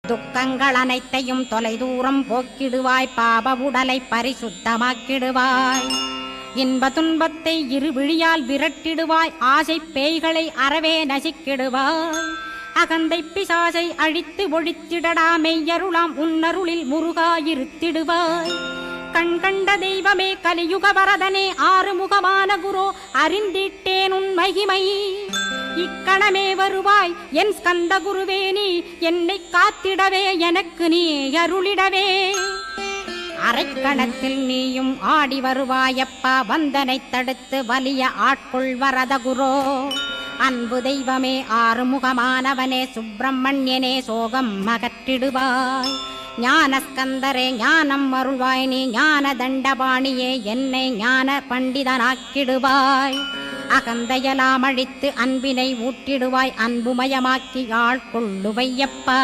துக்கங்கள் அனைத்தையும் தொலைதூரம் போக்கிடுவாய், பாப உடலை பரிசுத்தமாக்கிடுவாய். இன்ப துன்பத்தை இருவிழியால் விரட்டிடுவாய், ஆசை பேய்களை அறவே நசிக்கிடுவாய். அகந்தை பிசாசை அழித்து ஒழித்திடடா, மெய்யருளாம் உன்னருளில் முருகாயிருத்திடுவாய். கண் கண்ட தெய்வமே, கலியுக வரதனே, ஆறுமுகமான குரோ, அறிந்திட்டேன் உன் மகிமை. இக்கணமே வருவாய் என் ஸ்கந்த குருவே, நீ என்னை காத்திடவே, எனக்கு நீ அருளிடவே. அரைக்கணத்தில் நீயும் ஆடி வருவாயப்பா, வந்தனை தடுத்து வலிய ஆட்கொள் வரத குரோ. அன்பு தெய்வமே, ஆறுமுகமானவனே, சுப்பிரமணியனே, சோகம் அகற்றிடுவாய். ஞானஸ்கந்தரே, ஞானம் அருள்வாய் நீ, ஞான தண்டபாணியே, என்னை ஞான பண்டிதனாக்கிடுவாய். அகந்தையலாம் அழித்து அன்பினை ஊட்டிடுவாய், அன்புமயமாக்கி ஆள் கொள்ளுவையப்பா.